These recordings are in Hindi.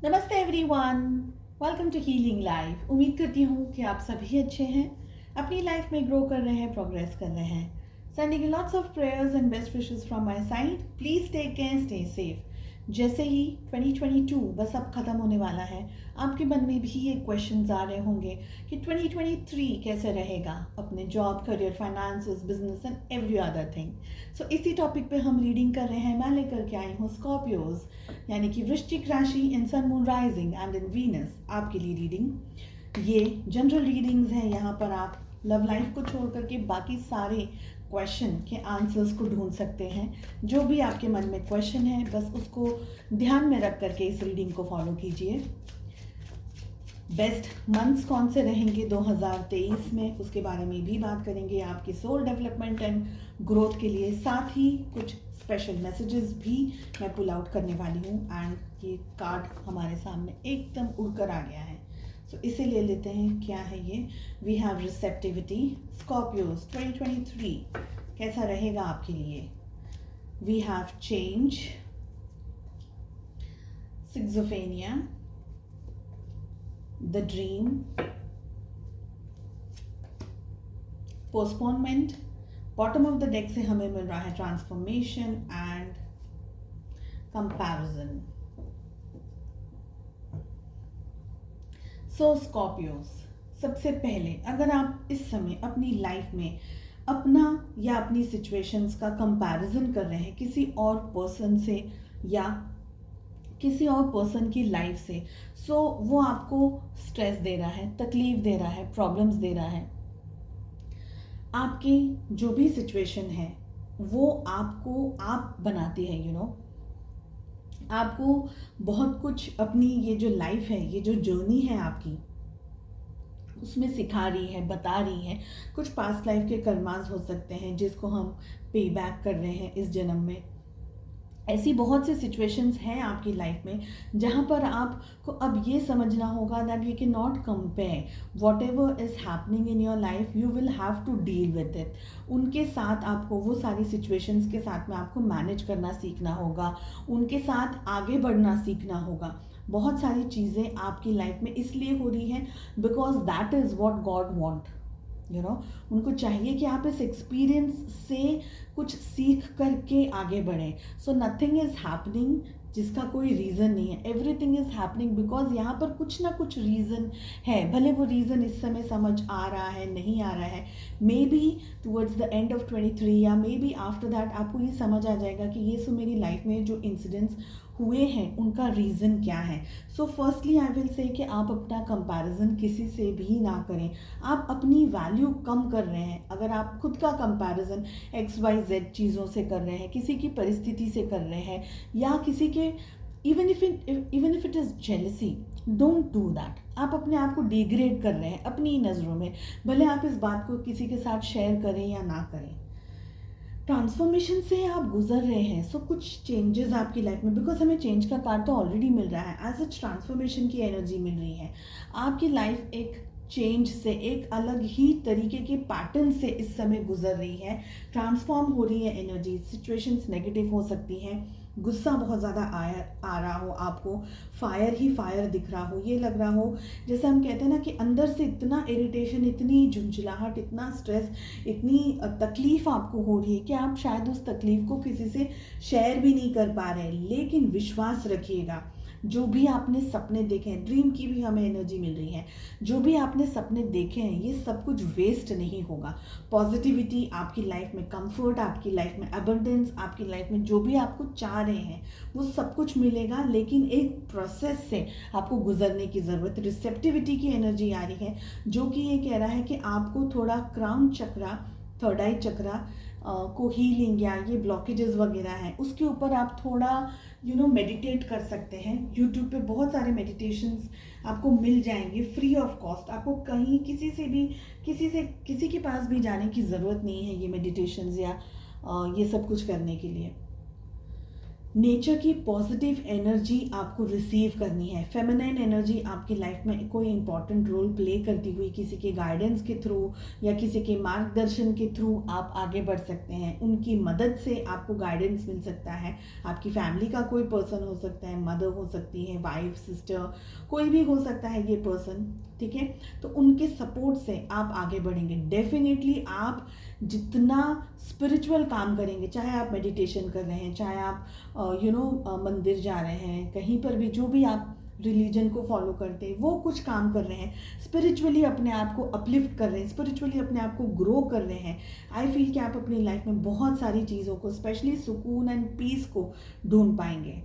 नमस्ते everyone, welcome to healing life. उम्मीद करती हूँ कि आप सभी अच्छे हैं, अपनी लाइफ में ग्रो कर रहे हैं, प्रोग्रेस कर रहे हैं। Sending lots of prayers and best wishes from my side. Please take care, stay safe. जैसे ही 2022 बस अब ख़त्म होने वाला है, आपके मन में भी ये क्वेश्चंस आ रहे होंगे कि 2023 कैसे रहेगा अपने job, career, finances, business and every other thing. So इसी टॉपिक पे हम रीडिंग कर रहे हैं। मैं लेकर के आई हूँ स्कॉर्पियोज यानी कि वृश्चिक राशि in Sun Moon rising and in Venus आपके लिए रीडिंग। ये जनरल रीडिंग्स हैं। यहाँ पर आप लव लाइफ को छोड़ करके बाकी सारे क्वेश्चन के आंसर्स को ढूंढ सकते हैं। जो भी आपके मन में क्वेश्चन है बस उसको ध्यान में रख करके इस रीडिंग को फॉलो कीजिए। बेस्ट मंथ्स कौन से रहेंगे 2023 में, उसके बारे में भी बात करेंगे। आपकी सोल डेवलपमेंट एंड ग्रोथ के लिए साथ ही कुछ स्पेशल मैसेजेस भी मैं पुल आउट करने वाली हूँ। एंड ये कार्ड हमारे सामने एकदम उड़कर आ गया है, सो इसे ले लेते हैं। क्या है ये? We have receptivity. स्कॉर्पियोज 2023 कैसा रहेगा आपके लिए? वी हैव चेंज, सिक्सोफेनिया, the dream, postponement. Bottom of the deck से हमें मिल रहा है transformation and comparison. So Scorpios, सबसे पहले अगर आप इस समय अपनी लाइफ में अपना या अपनी सिचुएशंस का कंपैरिजन कर रहे हैं किसी और पर्सन से या किसी और पर्सन की लाइफ से, सो वो आपको स्ट्रेस दे रहा है, तकलीफ दे रहा है, प्रॉब्लम्स दे रहा है। आपकी जो भी सिचुएशन है वो आपको आप बनाती है, आपको बहुत कुछ अपनी ये जो लाइफ है, ये जो जर्नी है आपकी, उसमें सिखा रही है, बता रही है। कुछ पास्ट लाइफ के कर्मास हो सकते हैं जिसको हम पे बैक कर रहे हैं इस जन्म में। ऐसी बहुत सी सिचुएशंस हैं आपकी लाइफ में जहाँ पर आपको अब ये समझना होगा that you can not compare whatever is happening in your life, you will have to deal with it. उनके साथ आपको, वो सारी सिचुएशंस के साथ में आपको मैनेज करना सीखना होगा, उनके साथ आगे बढ़ना सीखना होगा। बहुत सारी चीज़ें आपकी लाइफ में इसलिए हो रही हैं because that is what God want. उनको चाहिए कि आप इस एक्सपीरियंस से कुछ सीख करके आगे बढ़ें। सो नथिंग इज हैपनिंग जिसका कोई रीज़न नहीं है, एवरीथिंग इज हैपनिंग बिकॉज यहाँ पर कुछ ना कुछ रीज़न है। भले वो रीज़न इस समय समझ आ रहा है, नहीं आ रहा है, may be towards the end of 23 या मे बी आफ्टर दैट आपको ये समझ आ जाएगा कि ये सो मेरी लाइफ में जो इंसिडेंट्स हुए हैं उनका रीज़न क्या है। So firstly I will say कि आप अपना कंपैरिजन किसी से भी ना करें। आप अपनी वैल्यू कम कर रहे हैं अगर आप खुद का कंपैरिजन XYZ चीज़ों से कर रहे हैं, किसी की परिस्थिति से कर रहे हैं, या किसी के even if it is jealousy, don't do that. आप अपने आप को डिग्रेड कर रहे हैं अपनी नज़रों में, भले आप इस बात को किसी के साथ शेयर करें या ना करें। ट्रांसफॉर्मेशन से आप गुजर रहे हैं, सो कुछ चेंजेस आपकी लाइफ में, बिकॉज हमें चेंज का कार्ड तो ऑलरेडी मिल रहा है, एज सच ट्रांसफॉर्मेशन की एनर्जी मिल रही है। आपकी लाइफ एक चेंज से, एक अलग ही तरीके के पैटर्न से इस समय गुजर रही है, ट्रांसफॉर्म हो रही है एनर्जी। सिचुएशंस नेगेटिव हो सकती हैं, गुस्सा बहुत ज़्यादा आ रहा हो, आपको फायर ही फायर दिख रहा हो, ये लग रहा हो जैसे हम कहते हैं ना कि अंदर से इतना इरिटेशन, इतनी झुंझलाहट, इतना स्ट्रेस, इतनी तकलीफ़ आपको हो रही है कि आप शायद उस तकलीफ़ को किसी से शेयर भी नहीं कर पा रहे हैं। लेकिन विश्वास रखिएगा, जो भी आपने सपने देखे हैं, ड्रीम की भी हमें एनर्जी मिल रही है, जो भी आपने सपने देखे हैं ये सब कुछ वेस्ट नहीं होगा। पॉजिटिविटी आपकी लाइफ में, कंफर्ट आपकी लाइफ में, अबंडेंस आपकी लाइफ में, जो भी आपको चाह रहे हैं वो सब कुछ मिलेगा, लेकिन एक प्रोसेस से आपको गुजरने की ज़रूरत। रिसेप्टिविटी की एनर्जी आ रही है जो कि ये कह रहा है कि आपको थोड़ा क्राउन चक्रा, थर्ड आई चक्रा को हीलिंग या ये ब्लॉकेजेस वगैरह हैं उसके ऊपर आप थोड़ा मेडिटेट कर सकते हैं। यूट्यूब पे बहुत सारे मेडिटेशंस आपको मिल जाएंगे फ्री ऑफ कॉस्ट। आपको कहीं किसी के पास भी जाने की ज़रूरत नहीं है ये मेडिटेशंस या ये सब कुछ करने के लिए। नेचर की पॉजिटिव एनर्जी आपको रिसीव करनी है। फेमिनाइन एनर्जी आपकी लाइफ में कोई इंपॉर्टेंट रोल प्ले करती हुई किसी के गाइडेंस के थ्रू या किसी के मार्गदर्शन के थ्रू आप आगे बढ़ सकते हैं। उनकी मदद से आपको गाइडेंस मिल सकता है। आपकी फैमिली का कोई पर्सन हो सकता है, मदर हो सकती है, वाइफ, सिस्टर, कोई भी हो सकता है ये पर्सन, ठीक है। तो उनके सपोर्ट से आप आगे बढ़ेंगे। डेफिनेटली आप जितना स्पिरिचुअल काम करेंगे, चाहे आप मेडिटेशन कर रहे हैं, चाहे आप मंदिर जा रहे हैं, कहीं पर भी जो भी आप रिलीजन को फॉलो करते हैं, वो कुछ काम कर रहे हैं, स्पिरिचुअली अपने आप को अपलिफ्ट कर रहे हैं, स्पिरिचुअली अपने आप को ग्रो कर रहे हैं, आई फील कि आप अपनी लाइफ में बहुत सारी चीज़ों को, स्पेशली सुकून एंड पीस को ढूंढ पाएंगे।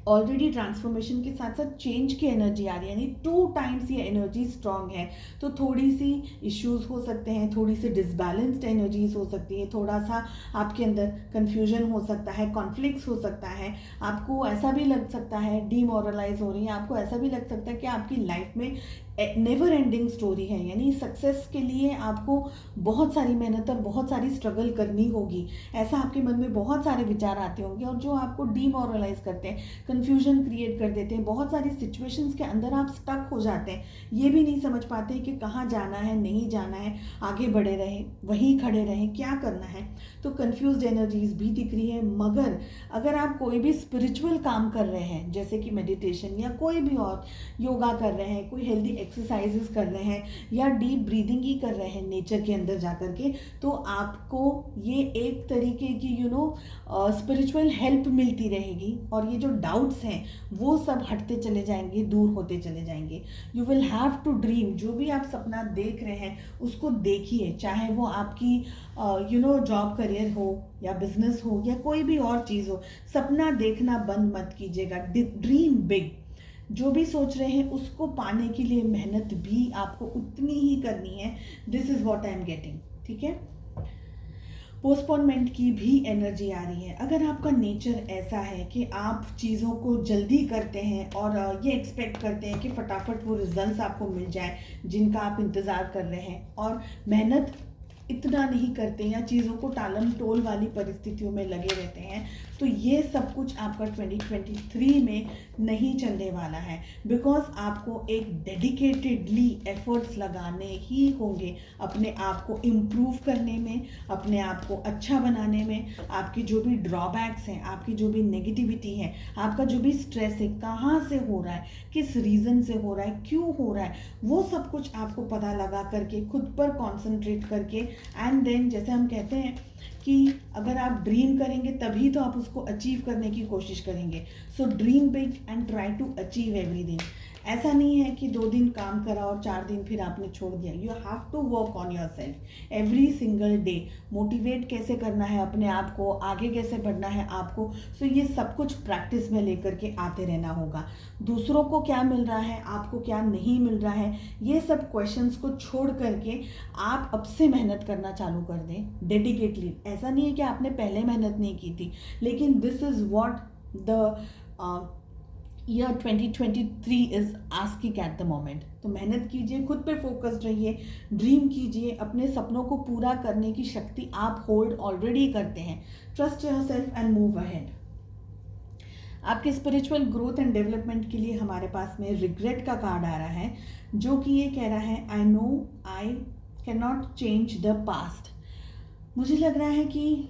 ऑलरेडी ट्रांसफॉर्मेशन के साथ साथ चेंज की एनर्जी आ रही है, यानी 2 टाइम्स ये एनर्जी स्ट्रांग है। तो थोड़ी सी इश्यूज हो सकते हैं, थोड़ी सी डिसबैलेंस्ड एनर्जीज हो सकती है, थोड़ा सा आपके अंदर कन्फ्यूजन हो सकता है, कॉन्फ्लिक्ट्स हो सकता है, आपको ऐसा भी लग सकता है डीमोरलाइज हो रही है, आपको ऐसा भी लग सकता है कि आपकी लाइफ में नेवर एंडिंग स्टोरी है, यानी सक्सेस के लिए आपको बहुत सारी मेहनत और बहुत सारी स्ट्रगल करनी होगी। ऐसा आपके मन में बहुत सारे विचार आते होंगे और जो आपको डीमोरलाइज करते हैं, कन्फ्यूजन क्रिएट कर देते हैं। बहुत सारी सिचुएशंस के अंदर आप स्टक हो जाते हैं, ये भी नहीं समझ पाते कि कहाँ जाना है, नहीं जाना है, आगे बढ़े रहें, वहीं खड़े रहें, क्या करना है। तो कन्फ्यूज्ड एनर्जीज भी दिख रही है। मगर अगर आप कोई भी स्पिरिचुअल काम कर रहे हैं, जैसे कि मेडिटेशन या कोई भी और योगा कर रहे हैं, कोई हेल्दी एक्सरसाइजेस कर रहे हैं या डीप ब्रीदिंग ही कर रहे हैं नेचर के अंदर जा कर के, तो आपको ये एक तरीके की स्पिरिचुअल हेल्प मिलती रहेगी और ये जो डाउट्स हैं वो सब हटते चले जाएंगे, दूर होते चले जाएंगे। You will have to dream. जो भी आप सपना देख रहे हैं उसको देखिए, चाहे वो आपकी जॉब करियर हो या बिजनेस हो या कोई भी और चीज़ हो। सपना देखना बंद मत कीजिएगा। Dream big. जो भी सोच रहे हैं उसको पाने के लिए मेहनत भी आपको उतनी ही करनी है। This is what I am getting, ठीक है। पोस्टपोनमेंट की भी एनर्जी आ रही है। अगर आपका नेचर ऐसा है कि आप चीज़ों को जल्दी करते हैं और ये एक्सपेक्ट करते हैं कि फटाफट वो रिजल्ट्स आपको मिल जाए जिनका आप इंतज़ार कर रहे हैं, और मेहनत इतना नहीं करते या चीज़ों को टालम टोल वाली परिस्थितियों में लगे रहते हैं, तो ये सब कुछ आपका 2023 में नहीं चलने वाला है। बिकॉज आपको एक डेडिकेटेडली एफर्ट्स लगाने ही होंगे अपने आप को इम्प्रूव करने में, अपने आप को अच्छा बनाने में। आपकी जो भी ड्रॉबैक्स हैं, आपकी जो भी नेगेटिविटी है, आपका जो भी स्ट्रेस है, कहाँ से हो रहा है, किस रीज़न से हो रहा है, क्यों हो रहा है, वो सब कुछ आपको पता लगा करके खुद पर कॉन्सेंट्रेट करके, एंड देन जैसे हम कहते हैं कि अगर आप ड्रीम करेंगे तभी तो आप उसको अचीव करने की कोशिश करेंगे। So dream big and try to achieve everything. ऐसा नहीं है कि 2 दिन काम करा और 4 दिन फिर आपने छोड़ दिया। You have to work on yourself every single day. Motivate कैसे करना है अपने आप को, आगे कैसे बढ़ना है आपको, सो ये सब कुछ प्रैक्टिस में लेकर के आते रहना होगा। दूसरों को क्या मिल रहा है, आपको क्या नहीं मिल रहा है, ये सब क्वेश्चंस को छोड़ करके आप अब से मेहनत करना चालू कर दें डेडिकेटली। ऐसा नहीं है कि आपने पहले मेहनत नहीं की थी, लेकिन this is what the year 2023 is asking at the moment. तो मेहनत कीजिए, खुद पे फोकस्ड रहिए, ड्रीम कीजिए। अपने सपनों को पूरा करने की शक्ति आप होल्ड ऑलरेडी करते हैं। Trust yourself and move ahead. आपके स्पिरिचुअल ग्रोथ एंड डेवलपमेंट के लिए हमारे पास में रिग्रेट का कार्ड आ रहा है, जो कि ये कह रहा है, I know I can not change the past. मुझे लग रहा है कि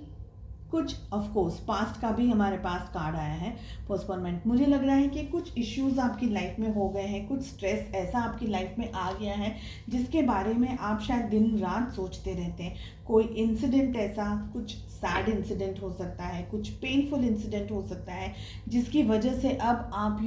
कुछ, ऑफ कोर्स पास्ट का भी हमारे पास कार्ड आया है, पोस्टपोनमेंट। मुझे लग रहा है कि कुछ इश्यूज आपकी लाइफ में हो गए हैं, कुछ स्ट्रेस ऐसा आपकी लाइफ में आ गया है जिसके बारे में आप शायद दिन रात सोचते रहते हैं। कोई इंसिडेंट ऐसा, कुछ सैड इंसिडेंट हो सकता है, कुछ पेनफुल इंसिडेंट हो सकता है, जिसकी वजह से अब आप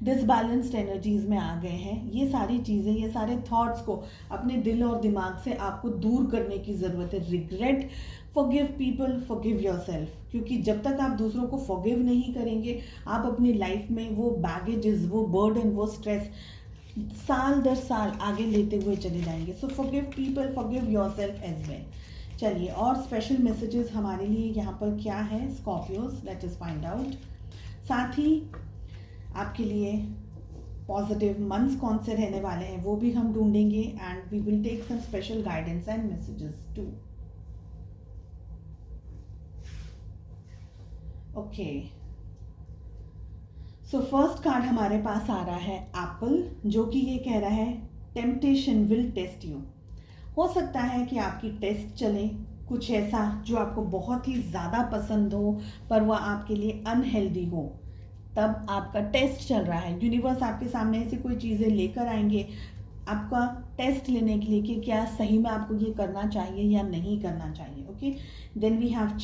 डिसबैलेंस्ड एनर्जीज में आ गए हैं। ये सारी चीज़ें, ये सारे थॉट्स को अपने दिल और दिमाग से आपको दूर करने की ज़रूरत है। Regret, forgive people, forgive yourself. क्योंकि जब तक आप दूसरों को फॉरगिव नहीं करेंगे, आप अपनी लाइफ में वो बैगेजेस, वो बर्डन, वो स्ट्रेस साल दर साल आगे लेते हुए चले जाएंगे। So forgive people, forgive yourself as well. चलिए, और स्पेशल मैसेजेस हमारे लिए यहाँ पर क्या है Scorpios, let us find out. साथ ही आपके लिए पॉजिटिव मंथ्स कौन से रहने वाले हैं वो भी हम ढूंढेंगे, and we will take some special guidance and messages too. Okay, so first card हमारे पास आ रहा है एप्पल, जो कि ये कह रहा है टेम्पटेशन विल टेस्ट यू। हो सकता है कि आपकी टेस्ट चले, कुछ ऐसा जो आपको बहुत ही ज़्यादा पसंद हो पर वह आपके लिए अनहेल्दी हो, तब आपका टेस्ट चल रहा है। यूनिवर्स आपके सामने ऐसी कोई चीज़ें लेकर आएंगे आपका टेस्ट लेने के लिए कि क्या सही में आपको ये करना चाहिए या नहीं करना चाहिए। Okay, then we have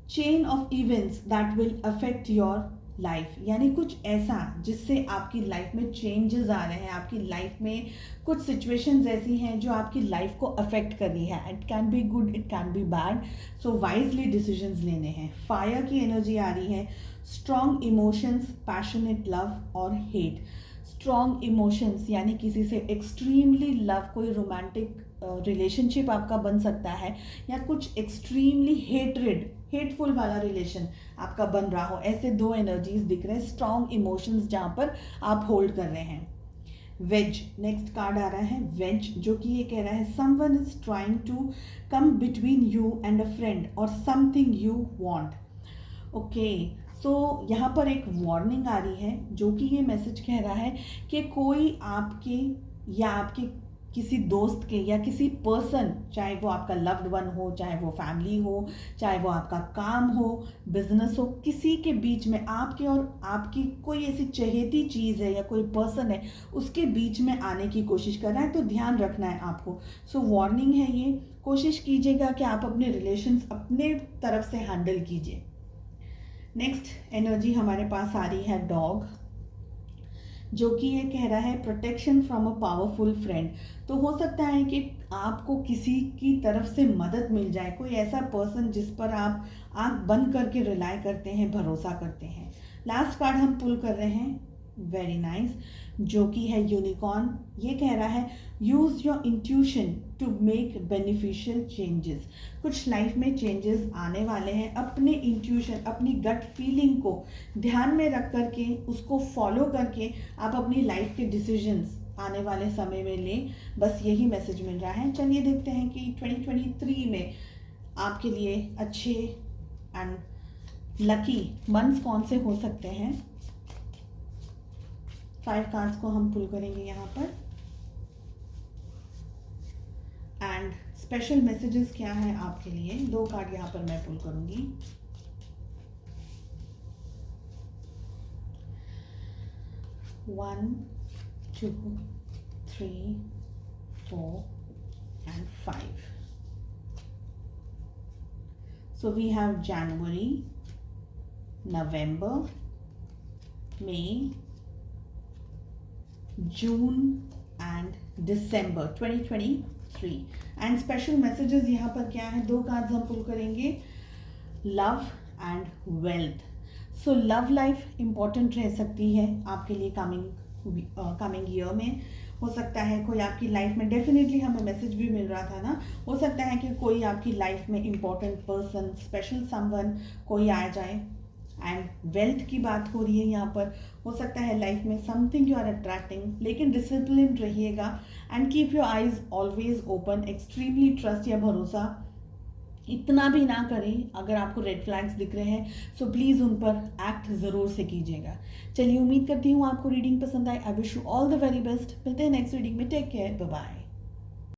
chain of events that will affect your life, यानी कुछ ऐसा जिससे आपकी लाइफ में चेंजेस आ रहे हैं, आपकी लाइफ में कुछ सिचुएशंस ऐसी हैं जो आपकी लाइफ को अफेक्ट कर रही है। It can be good, it can be bad, so wisely decisions लेने हैं। फायर की एनर्जी आ रही है, स्ट्रॉन्ग इमोशंस, पैशनेट लव और हेट। स्ट्रॉन्ग इमोशंस यानी किसी से एक्सट्रीमली लव, कोई रोमांटिक रिलेशनशिप आपका बन सकता है, या कुछ एक्सट्रीमली हेटफुल वाला रिलेशन आपका बन रहा हो। ऐसे दो एनर्जीज दिख रहे हैं, स्ट्रॉन्ग इमोशंस जहाँ पर आप होल्ड कर रहे हैं। वेज, नेक्स्ट कार्ड आ रहा है वेज, जो कि ये कह रहा है someone is trying to come between you and a friend or something you want. Okay, so यहाँ पर एक वार्निंग आ रही है, जो कि ये मैसेज कह रहा है कि कोई आपके या आपके किसी दोस्त के या किसी पर्सन, चाहे वो आपका लव्ड वन हो, चाहे वो फैमिली हो, चाहे वो आपका काम हो, बिजनेस हो, किसी के बीच में आपके और आपकी कोई ऐसी चहेती चीज़ है या कोई पर्सन है, उसके बीच में आने की कोशिश कर रहा है, तो ध्यान रखना है आपको। सो वार्निंग है ये, कोशिश कीजिएगा कि आप अपने रिलेशंस अपने तरफ से हैंडल कीजिए। नेक्स्ट एनर्जी हमारे पास आ रही है डॉग, जो कि ये कह रहा है protection from a powerful friend. तो हो सकता है कि आपको किसी की तरफ से मदद मिल जाए, कोई ऐसा पर्सन जिस पर आप आंख बंद करके रिलाय करते हैं, भरोसा करते हैं। लास्ट कार्ड हम पुल कर रहे हैं, वेरी नाइस, जो कि है यूनिकॉर्न। ये कह रहा है use your intuition to make beneficial changes. कुछ लाइफ में चेंजेस आने वाले हैं, अपने इंट्यूशन, अपनी गट फीलिंग को ध्यान में रख करके, उसको फॉलो करके आप अपनी लाइफ के डिसीजंस आने वाले समय में लें। बस यही मैसेज मिल रहा है। चलिए देखते हैं कि 2023 में आपके लिए अच्छे एंड लकी मंथ्स कौन से हो सकते हैं। 5 कार्ड्स को हम पुल करेंगे यहाँ पर, एंड स्पेशल मैसेजेस क्या है आपके लिए। 2 कार्ड यहाँ पर मैं पुल करूंगी। One, 2, 3, 4 and 5. So we have January, November, May, June and December 2023. And special messages यहाँ पर क्या है, 2 कार्ड्स हम पुल करेंगे, love and wealth. So love life important रह सकती है आपके लिए कमिंग ईयर में। हो सकता है कोई आपकी लाइफ में, डेफिनेटली हमें मैसेज भी मिल रहा था ना, हो सकता है कि कोई आपकी लाइफ में इम्पॉर्टेंट पर्सन, स्पेशल समवन कोई आ जाए। एंड वेल्थ की बात हो रही है यहाँ पर, हो सकता है लाइफ में समथिंग यू आर अट्रैक्टिंग, लेकिन डिसिप्लिन रहिएगा and keep your eyes always open. Extremely trust या भरोसा इतना भी ना करें। अगर आपको रेड फ्लैग्स दिख रहे हैं सो प्लीज़ उन पर एक्ट ज़रूर से कीजिएगा। चलिए, उम्मीद करती हूँ आपको रीडिंग पसंद आए। I wish you all the very best. मिलते हैं नेक्स्ट रीडिंग में। Take care, bye bye.